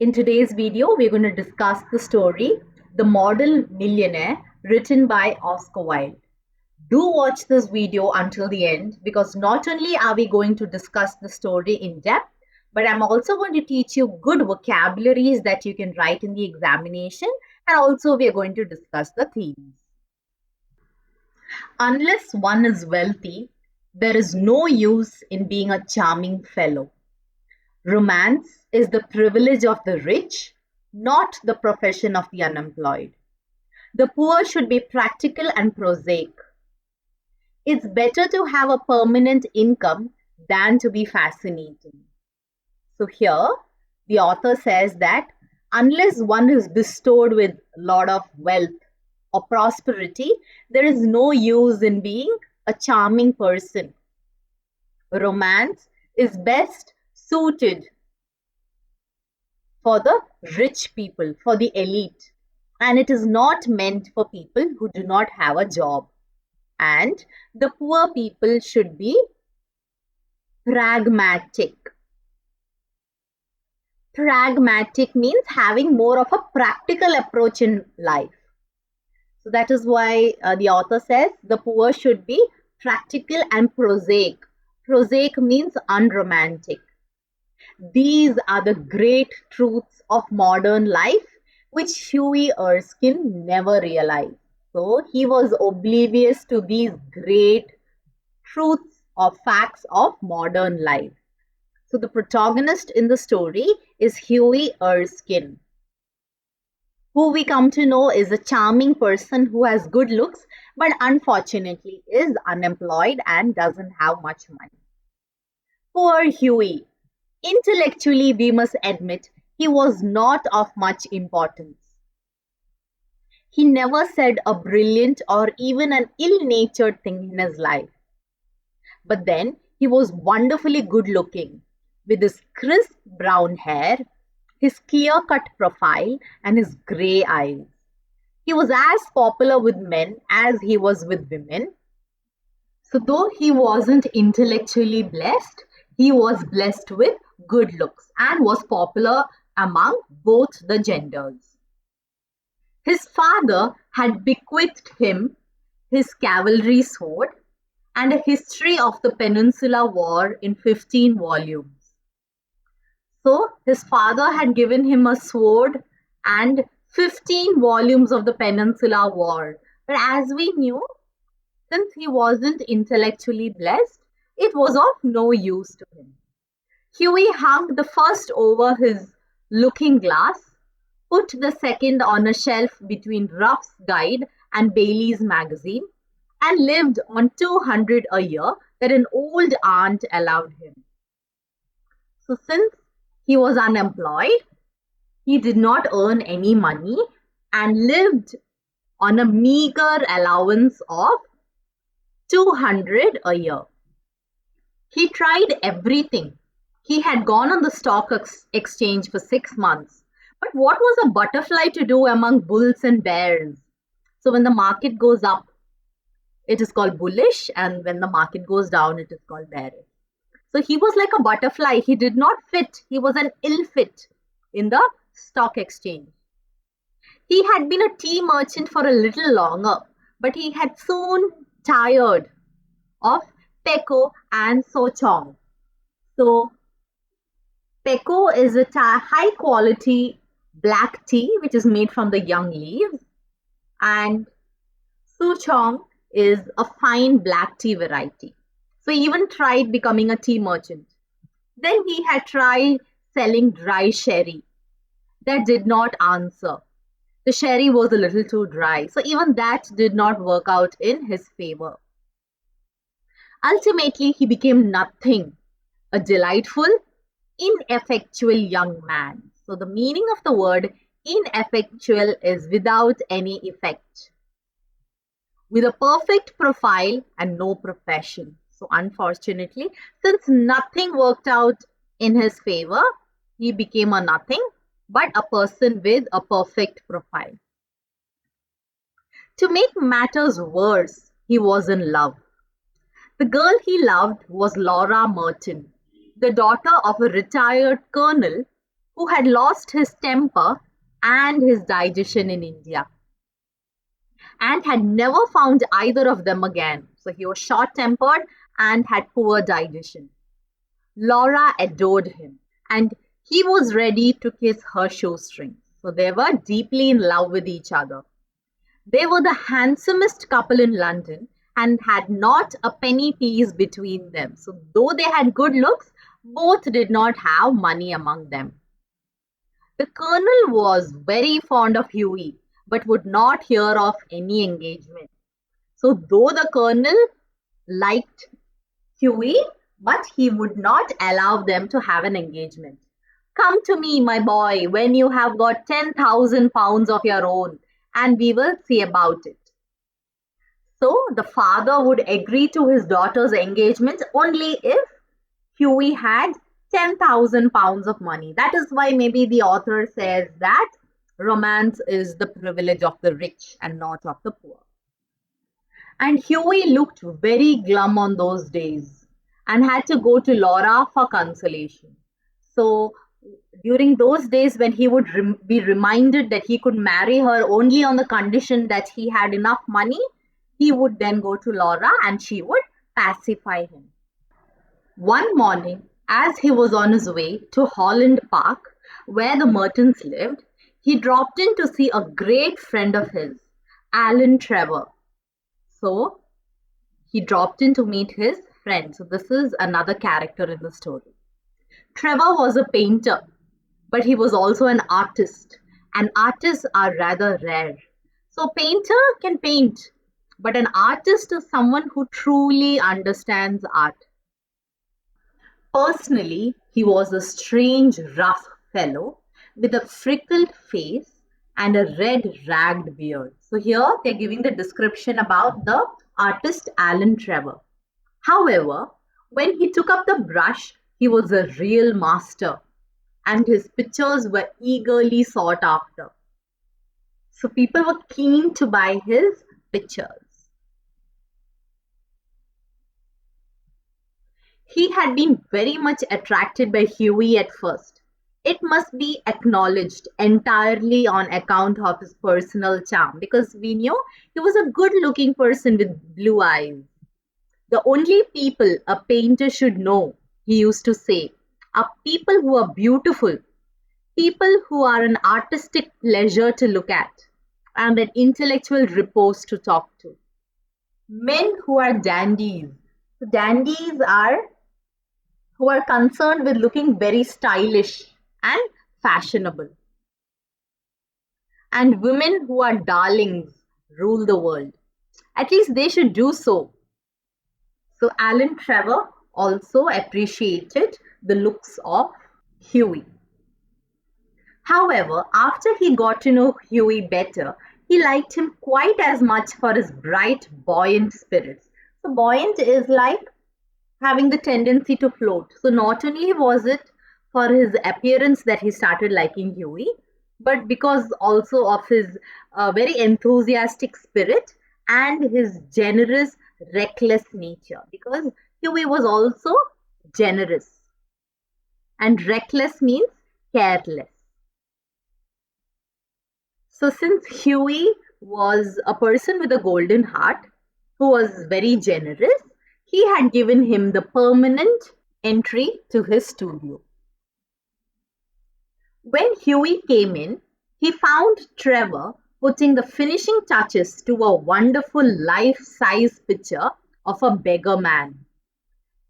In today's video, we're going to discuss the story, The Model Millionaire, written by Oscar Wilde. Do watch this video until the end because not only are we going to discuss the story in depth, but I'm also going to teach you good vocabularies that you can write in the examination, and also we are going to discuss the themes. Unless one is wealthy, there is no use in being a charming fellow. Romance is the privilege of the rich, not the profession of the unemployed. The poor should be practical and prosaic. It's better to have a permanent income than to be fascinating. So here, the author says that unless one is bestowed with a lot of wealth or prosperity, there is no use in being a charming person. Romance is best suited for the rich people, for the elite, and it is not meant for people who do not have a job. And the poor people should be pragmatic. Pragmatic means having more of a practical approach in life. So that is why the author says the poor should be practical and prosaic. Prosaic means unromantic. These are the great truths of modern life which Huey Erskine never realized. So he was oblivious to these great truths or facts of modern life. So the protagonist in the story is Huey Erskine, who we come to know is a charming person who has good looks but unfortunately is unemployed and doesn't have much money. Poor Huey. Intellectually, we must admit, he was not of much importance. He never said a brilliant or even an ill-natured thing in his life. But then, he was wonderfully good-looking, with his crisp brown hair, his clear-cut profile, and his grey eyes. He was as popular with men as he was with women. So though he wasn't intellectually blessed, he was blessed with good looks and was popular among both the genders. His father had bequeathed him his cavalry sword and a history of the Peninsular War in 15 volumes. So his father had given him a sword and 15 volumes of the Peninsular War. But as we knew, since he wasn't intellectually blessed, it was of no use to him. Huey hung the first over his looking glass, put the second on a shelf between Ruff's Guide and Bailey's magazine, and lived on 200 a year that an old aunt allowed him. So since he was unemployed, he did not earn any money and lived on a meager allowance of 200 a year. He tried everything. He had gone on the stock exchange for 6 months. But what was a butterfly to do among bulls and bears? So when the market goes up, it is called bullish, and when the market goes down, it is called bearish. So he was like a butterfly. He did not fit. He was an ill fit in the stock exchange. He had been a tea merchant for a little longer, but he had soon tired of Pekoe and Sochong. So Pekoe is a high quality black tea which is made from the young leaves, and Souchong is a fine black tea variety. So he even tried becoming a tea merchant. Then he had tried selling dry sherry. That did not answer. The sherry was a little too dry. So even that did not work out in his favor. Ultimately, he became nothing, a delightful, ineffectual young man. So the meaning of the word ineffectual is without any effect, with a perfect profile and no profession. So unfortunately, since nothing worked out in his favor, he became a nothing, but a person with a perfect profile. To make matters worse, he was in love. The girl he loved was Laura Merton, the daughter of a retired colonel who had lost his temper and his digestion in India and had never found either of them again. So he was short tempered and had poor digestion. Laura adored him and he was ready to kiss her shoestrings. So they were deeply in love with each other. They were the handsomest couple in London and had not a penny piece between them. So though they had good looks, both did not have money among them. The colonel was very fond of Hughie, but would not hear of any engagement. So though the colonel liked Hughie, but he would not allow them to have an engagement. Come to me, my boy, when you have got 10,000 pounds of your own, and we will see about it. So the father would agree to his daughter's engagement only if Hughie had 10,000 pounds of money. That is why maybe the author says that romance is the privilege of the rich and not of the poor. And Hughie looked very glum on those days and had to go to Laura for consolation. So during those days when he would be reminded that he could marry her only on the condition that he had enough money, he would then go to Laura and she would pacify him. One morning, as he was on his way to Holland Park, where the Mertons lived, he dropped in to see a great friend of his, Alan Trevor. So he dropped in to meet his friend. So this is another character in the story. Trevor was a painter, but he was also an artist, and artists are rather rare. So a painter can paint, but an artist is someone who truly understands art. Personally, he was a strange, rough fellow with a freckled face and a red ragged beard. So here they're giving the description about the artist Alan Trevor. However, when he took up the brush, he was a real master and his pictures were eagerly sought after. So people were keen to buy his pictures. He had been very much attracted by Hughie at first. It must be acknowledged entirely on account of his personal charm, because we knew he was a good looking person with blue eyes. The only people a painter should know, he used to say, are people who are beautiful, people who are an artistic pleasure to look at, and an intellectual repose to talk to. Men who are dandies. So dandies are who are concerned with looking very stylish and fashionable. And women who are darlings rule the world. At least they should do so. So Alan Trevor also appreciated the looks of Hughie. However, after he got to know Hughie better, he liked him quite as much for his bright, buoyant spirits. So buoyant is like having the tendency to float. So not only was it for his appearance that he started liking Hughie, but because also of his very enthusiastic spirit and his generous, reckless nature. Because Hughie was also generous. And reckless means careless. So since Hughie was a person with a golden heart who was very generous, he had given him the permanent entry to his studio. When Hughie came in, he found Trevor putting the finishing touches to a wonderful life-size picture of a beggar man.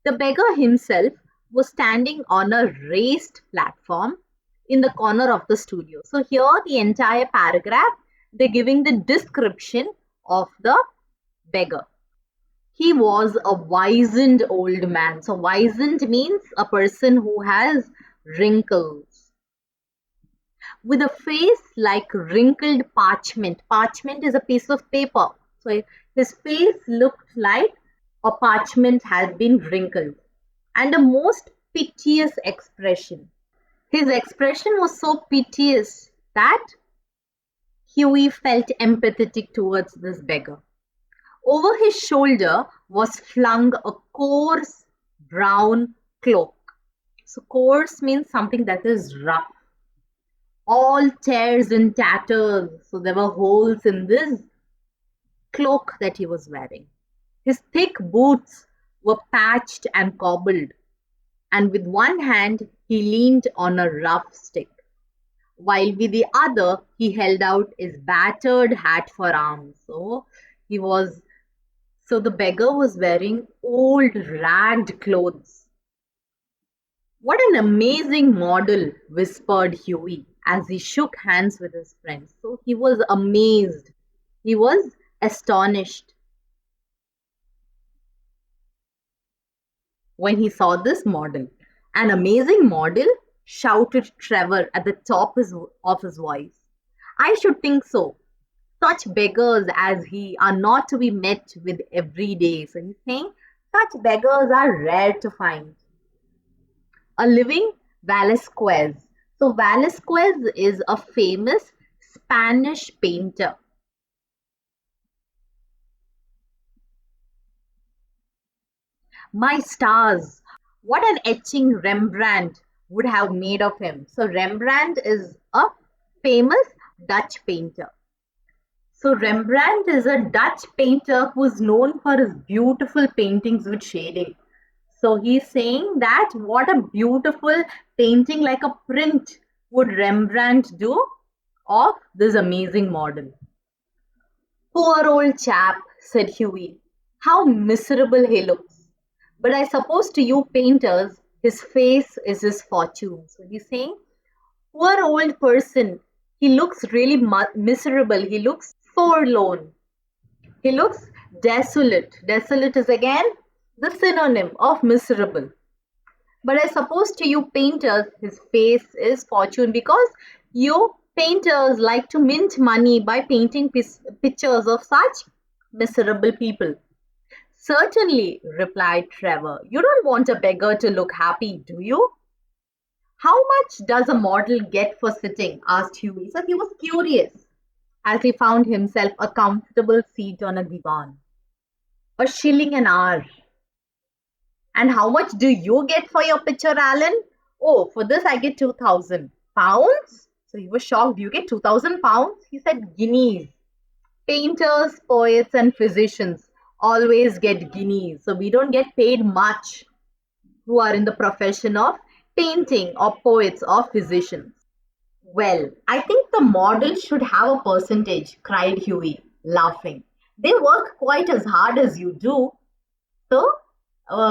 The beggar himself was standing on a raised platform in the corner of the studio. So here the entire paragraph, they're giving the description of the beggar. He was a wizened old man. So wizened means a person who has wrinkles. With a face like wrinkled parchment. Parchment is a piece of paper. So his face looked like a parchment had been wrinkled. And a most piteous expression. His expression was so piteous that Hughie felt empathetic towards this beggar. Over his shoulder was flung a coarse brown cloak. So coarse means something that is rough. all tears and tatters. So there were holes in this cloak that he was wearing. His thick boots were patched and cobbled, and with one hand he leaned on a rough stick, while with the other he held out his battered hat for arms. He was so the beggar was wearing old ragged clothes. What an amazing model, whispered Huey as he shook hands with his friends. So he was amazed. He was astonished when he saw this model. An amazing model, shouted Trevor at the top of his voice. I should think so. Such beggars as he are not to be met with every day. So he's saying such beggars are rare to find. A living Velasquez. So Velasquez is a famous Spanish painter. My stars, what an etching Rembrandt would have made of him. So Rembrandt is a famous Dutch painter. So Rembrandt is a Dutch painter who is known for his beautiful paintings with shading. So he's saying that what a beautiful painting like a print would Rembrandt do of this amazing model. Poor old chap, said Huey. How miserable he looks. But I suppose to you painters, his face is his fortune. So he's saying, poor old person, he looks really miserable. He looks forlorn. He looks desolate. Desolate is again the synonym of miserable. But I suppose to you painters, his face is fortune because you painters like to mint money by painting pictures of such miserable people. Certainly, replied Trevor. You don't want a beggar to look happy, do you? How much does a model get for sitting? Asked Huey. So he was curious as he found himself a comfortable seat on a divan. A shilling an hour. And how much do you get for your picture, Alan? Oh, for this I get 2,000 pounds. So he was shocked. You get 2,000 pounds? He said guineas. Painters, poets, and physicians always get guineas. So we don't get paid much who are in the profession of painting or poets or physicians. Well, I think the model should have a percentage, cried Huey, laughing. They work quite as hard as you do. So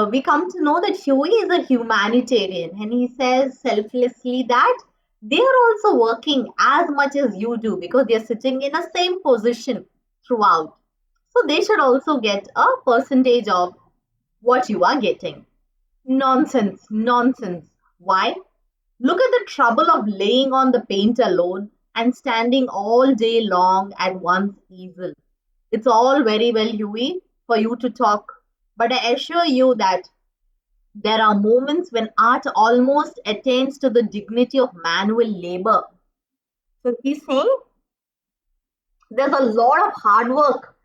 we come to know that Huey is a humanitarian and he says selflessly that they are also working as much as you do because they are sitting in the same position throughout. So they should also get a percentage of what you are getting. Nonsense, nonsense. Why? Look at the trouble of laying on the paint alone and standing all day long at one's easel. It's all very well, Huey, for you to talk, but I assure you that there are moments when art almost attains to the dignity of manual labor. So he's saying there's a lot of hard work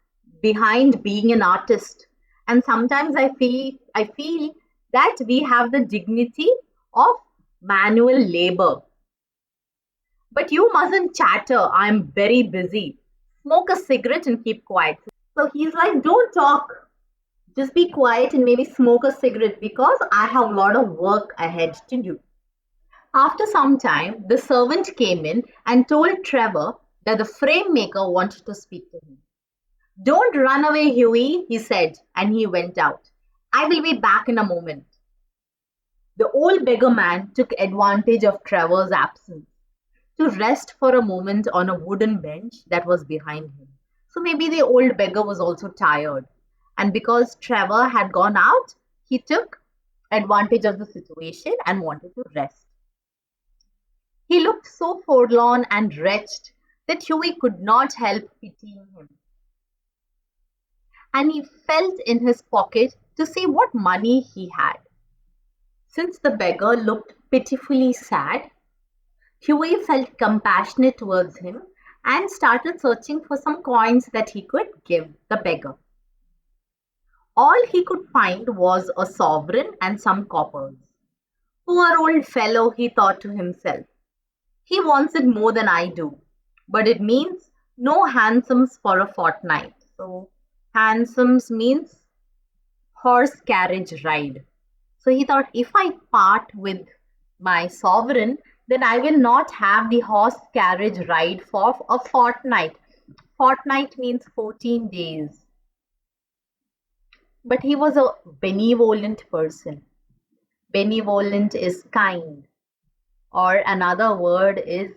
behind being an artist. And sometimes I feel that we have the dignity of manual labor. But you mustn't chatter. I'm very busy. Smoke a cigarette and keep quiet. So he's like, don't talk. Just be quiet and maybe smoke a cigarette because I have a lot of work ahead to do. After some time, the servant came in and told Trevor that the frame maker wanted to speak to him. Don't run away, Huey, he said, and he went out. I will be back in a moment. The old beggar man took advantage of Trevor's absence to rest for a moment on a wooden bench that was behind him. So maybe the old beggar was also tired. And because Trevor had gone out, he took advantage of the situation and wanted to rest. He looked so forlorn and wretched that Huey could not help pitying him. And he felt in his pocket to see what money he had. Since the beggar looked pitifully sad, Huey felt compassionate towards him and started searching for some coins that he could give the beggar. All he could find was a sovereign and some coppers. Poor old fellow, he thought to himself. He wants it more than I do, but it means no hansoms for a fortnight. So, hansoms means horse carriage ride. So he thought, if I part with my sovereign, then I will not have the horse carriage ride for a fortnight. Fortnight means 14 days. But he was a benevolent person. Benevolent is kind, or another word is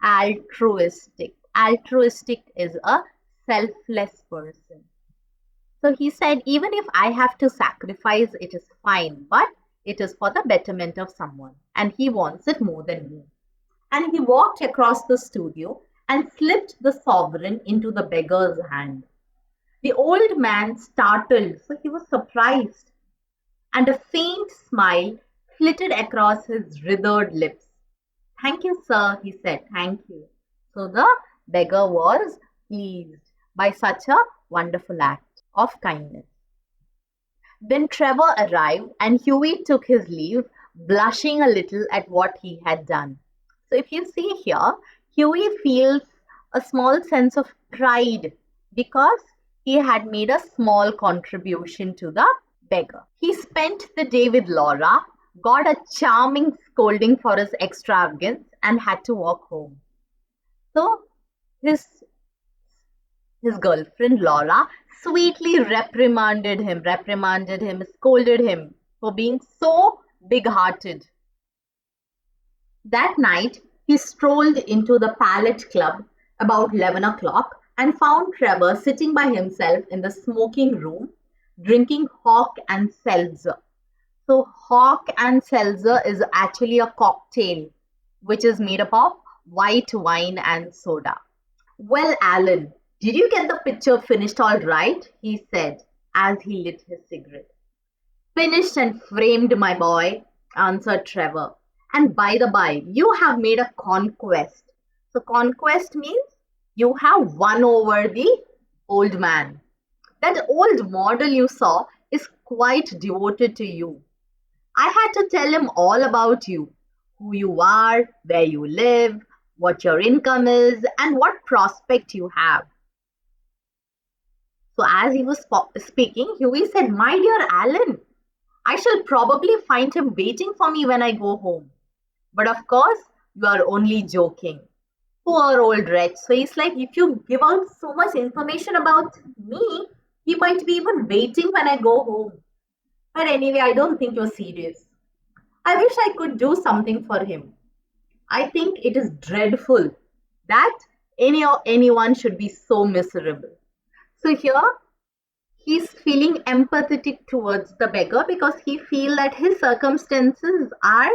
altruistic. Altruistic is a selfless person. So he said, even if I have to sacrifice, it is fine, but it is for the betterment of someone, and he wants it more than me. And he walked across the studio and slipped the sovereign into the beggar's hand. The old man startled, so he was surprised, and a faint smile flitted across his withered lips. Thank you, sir, he said. Thank you. So the beggar was pleased by such a wonderful act of kindness. Then Trevor arrived, and Huey took his leave, blushing a little at what he had done. So if you see here, Huey feels a small sense of pride because he had made a small contribution to the beggar. He spent the day with Laura, got a charming scolding for his extravagance, and had to walk home. So his girlfriend Laura sweetly reprimanded him, scolded him for being so big hearted. That night, he strolled into the Palette Club about 11 o'clock and found Trevor sitting by himself in the smoking room, drinking hock and seltzer. So, hock and seltzer is actually a cocktail which is made up of white wine and soda. Well, Alan, did you get the picture finished all right? He said as he lit his cigarette. Finished and framed, my boy, answered Trevor. And by the by, you have made a conquest. So, conquest means you have won over the old man. That old model you saw is quite devoted to you. I had to tell him all about you, who you are, where you live, what your income is, and what prospect you have. So, as he was speaking, Huey said, my dear Alan, I shall probably find him waiting for me when I go home. But of course, you are only joking. Poor old wretch. So he's like, if you give out so much information about me, he might be even waiting when I go home. But anyway, I don't think you're serious. I wish I could do something for him. I think it is dreadful that anyone should be so miserable. So here, he's feeling empathetic towards the beggar because he feels that his circumstances are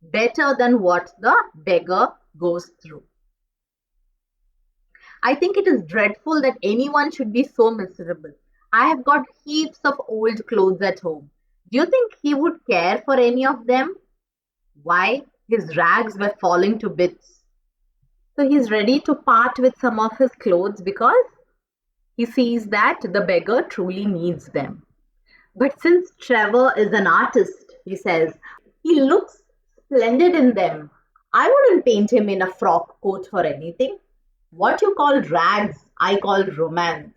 better than what the beggar goes through. I think it is dreadful that anyone should be so miserable. I have got heaps of old clothes at home. Do you think he would care for any of them? Why? His rags were falling to bits. So he's ready to part with some of his clothes because he sees that the beggar truly needs them. But since Trevor is an artist, he says, he looks splendid in them. I wouldn't paint him in a frock coat for anything. What you call rags, I call romance.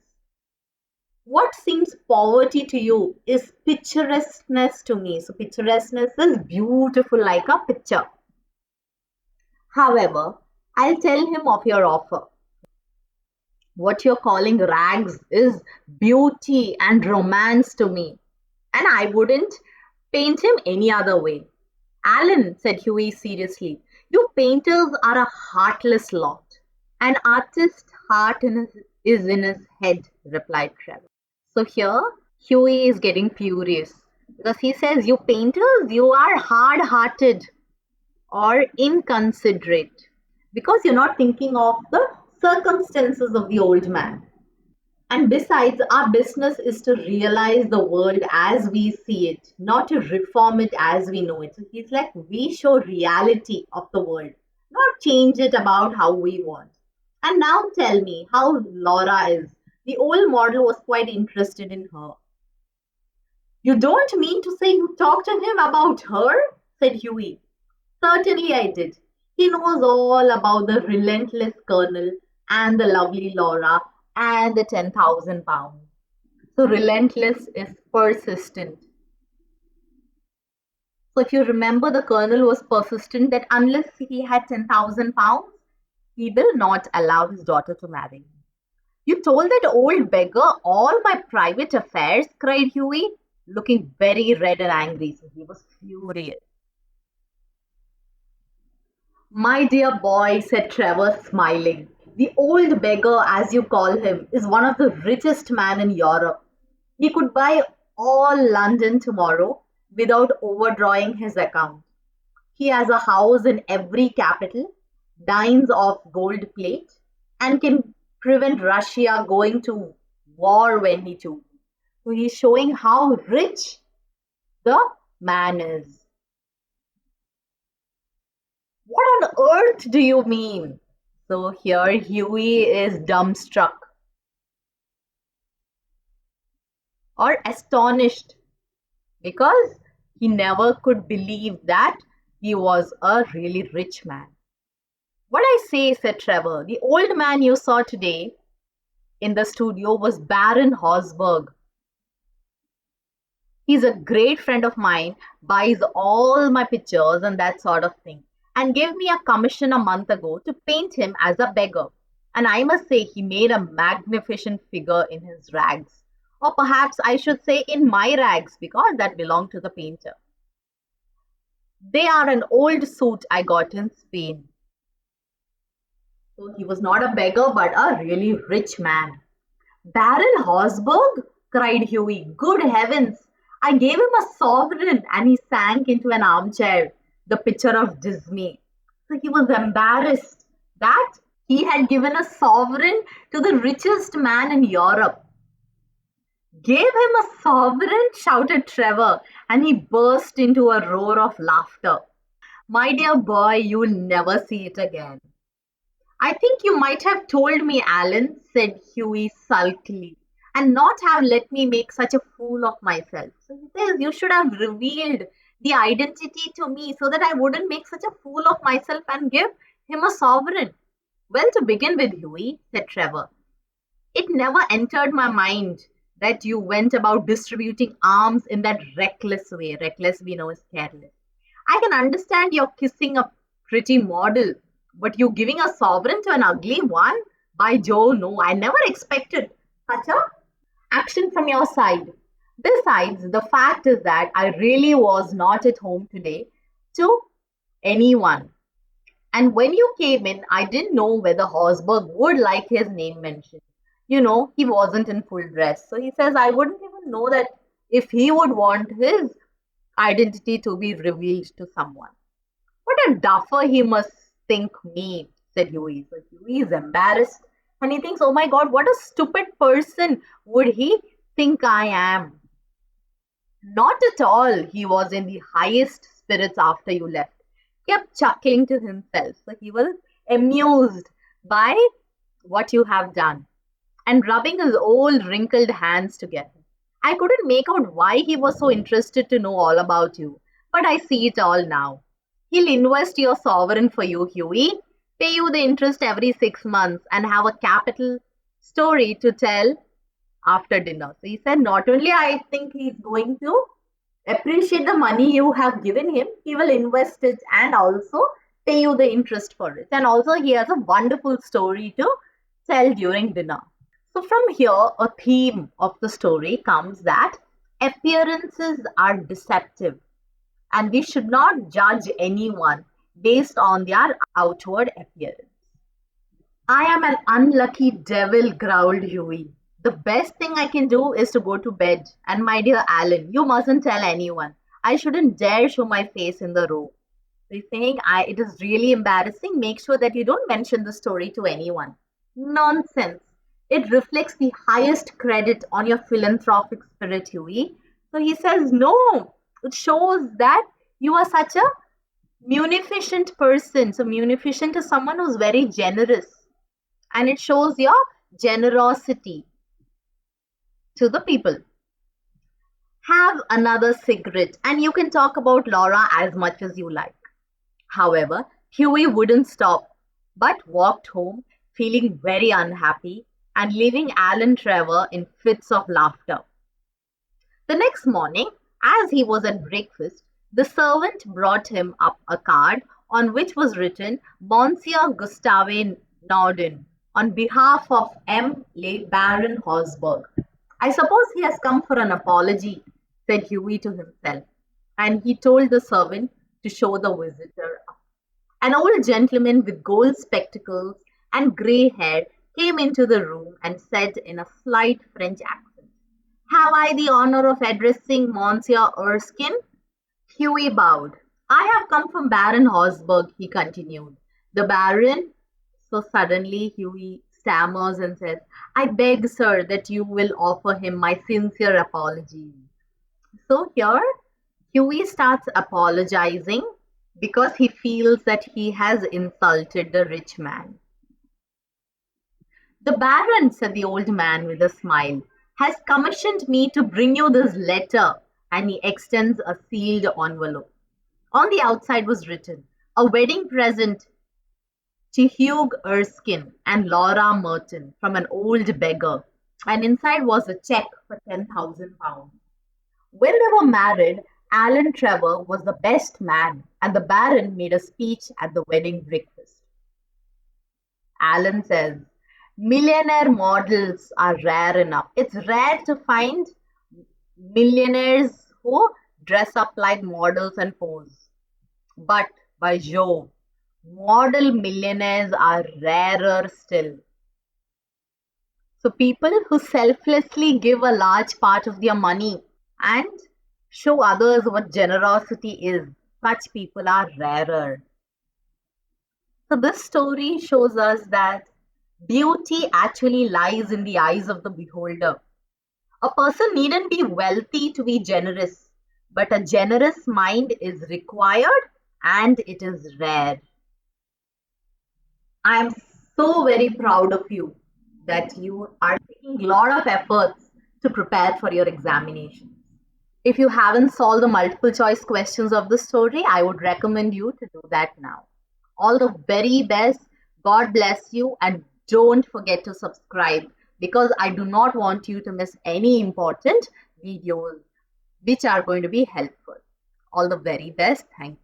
What seems poverty to you is picturesqueness to me. So picturesqueness is beautiful like a picture. However, I'll tell him of your offer. What you're calling rags is beauty and romance to me. And I wouldn't paint him any other way. Alan, said Huey seriously, you painters are a heartless lot. An artist's heart is in his head, replied Trevor. So here, Huey is getting furious because he says, you painters, you are hard-hearted or inconsiderate because you're not thinking of the circumstances of the old man. And besides, our business is to realize the world as we see it, not to reform it as we know it. So he's like, we show reality of the world, not change it about how we want. And now tell me how Laura is. The old model was quite interested in her. You don't mean to say you talked to him about her? Said Huey. Certainly I did. He knows all about the relentless Colonel and the lovely Laura and the 10,000 pounds. So, relentless is persistent. So, if you remember, the Colonel was persistent that unless he had 10,000 pounds, he will not allow his daughter to marry him. You told that old beggar all my private affairs, cried Hughie, looking very red and angry. So, he was furious. My dear boy, said Trevor, smiling. The old beggar, as you call him, is one of the richest men in Europe. He could buy all London tomorrow without overdrawing his account. He has a house in every capital, dines off gold plate, and can prevent Russia going to war when he chooses. So he's showing how rich the man is. What on earth do you mean? So here Huey is dumbstruck or astonished because he never could believe that he was a really rich man. What I say, said Trevor, the old man you saw today in the studio was Baron Hosberg. He's a great friend of mine, buys all my pictures and that sort of thing, and gave me a commission a month ago to paint him as a beggar. And I must say, he made a magnificent figure in his rags. Or perhaps I should say in my rags, because that belonged to the painter. They are an old suit I got in Spain. So he was not a beggar, but a really rich man. Baron Hosberg? Cried Hughie. Good heavens! I gave him a sovereign and he sank into an armchair, the picture of Disney. So he was embarrassed that he had given a sovereign to the richest man in Europe. Gave him a sovereign? Shouted Trevor, and he burst into a roar of laughter. My dear boy, you'll never see it again. I think you might have told me, Alan, said Hughie sulkily, and not have let me make such a fool of myself. So he says, you should have revealed the identity to me so that I wouldn't make such a fool of myself and give him a sovereign. Well, to begin with, Hughie, said Trevor, it never entered my mind that you went about distributing arms in that reckless way. Reckless, we know, is careless. I can understand you're kissing a pretty model, but you giving a sovereign to an ugly one? By Jove, no, I never expected such a action from your side. Besides, the fact is that I really was not at home today to anyone. And when you came in, I didn't know whether Hosberg would like his name mentioned. You know, he wasn't in full dress. So he says, I wouldn't even know that if he would want his identity to be revealed to someone. What a duffer he must think me, said Hughie. So Hughie is embarrassed and he thinks, oh my God, what a stupid person would he think I am? Not at all. He was in the highest spirits after you left. Kept chuckling to himself. So he was amused by what you have done and rubbing his old wrinkled hands together. I couldn't make out why he was so interested to know all about you, but I see it all now. He'll invest your sovereign for you, Hughie, pay you the interest every 6 months, and have a capital story to tell after dinner. So he said, not only I think he's going to appreciate the money you have given him, he will invest it and also pay you the interest for it. And also he has a wonderful story to tell during dinner. So from here, a theme of the story comes that appearances are deceptive and we should not judge anyone based on their outward appearance. I am an unlucky devil, growled Hughie. The best thing I can do is to go to bed. And my dear Alan, you mustn't tell anyone. I shouldn't dare show my face in the row. So he's saying, it is really embarrassing. Make sure that you don't mention the story to anyone. Nonsense. It reflects the highest credit on your philanthropic spirit, Hughie. So he says, no, it shows that you are such a munificent person. So munificent is someone who's very generous. And it shows your generosity to the people. Have another cigarette and you can talk about Laura as much as you like. However, Huey wouldn't stop, but walked home feeling very unhappy and leaving Alan Trevor in fits of laughter. The next morning, as he was at breakfast, the servant brought him up a card on which was written Monsieur Gustave Norden on behalf of M. late Baron Horsburgh. I suppose he has come for an apology, said Huey to himself, and he told the servant to show the visitor up. An old gentleman with gold spectacles and grey hair came into the room and said in a slight French accent, "Have I the honor of addressing Monsieur Erskine?" Huey bowed. "I have come from Baron Horsburgh," he continued. "The Baron?" So suddenly Huey stammers and says, "I beg, sir, that you will offer him my sincere apologies." So here, Huey starts apologizing because he feels that he has insulted the rich man. "The Baron," said the old man with a smile, "has commissioned me to bring you this letter," and he extends a sealed envelope. On the outside was written, "A wedding present to Hugh Erskine and Laura Merton from an old beggar," and inside was a check for £10,000. When they were married, Alan Trevor was the best man, and the Baron made a speech at the wedding breakfast. Alan says, "Millionaire models are rare enough. It's rare to find millionaires who dress up like models and pose. But by Jove, model millionaires are rarer still." So people who selflessly give a large part of their money and show others what generosity is, such people are rarer. So this story shows us that beauty actually lies in the eyes of the beholder. A person needn't be wealthy to be generous, but a generous mind is required and it is rare. I am so very proud of you that you are taking a lot of efforts to prepare for your examinations. If you haven't solved the multiple choice questions of the story, I would recommend you to do that now. All the very best. God bless you, and don't forget to subscribe because I do not want you to miss any important videos which are going to be helpful. All the very best. Thank you.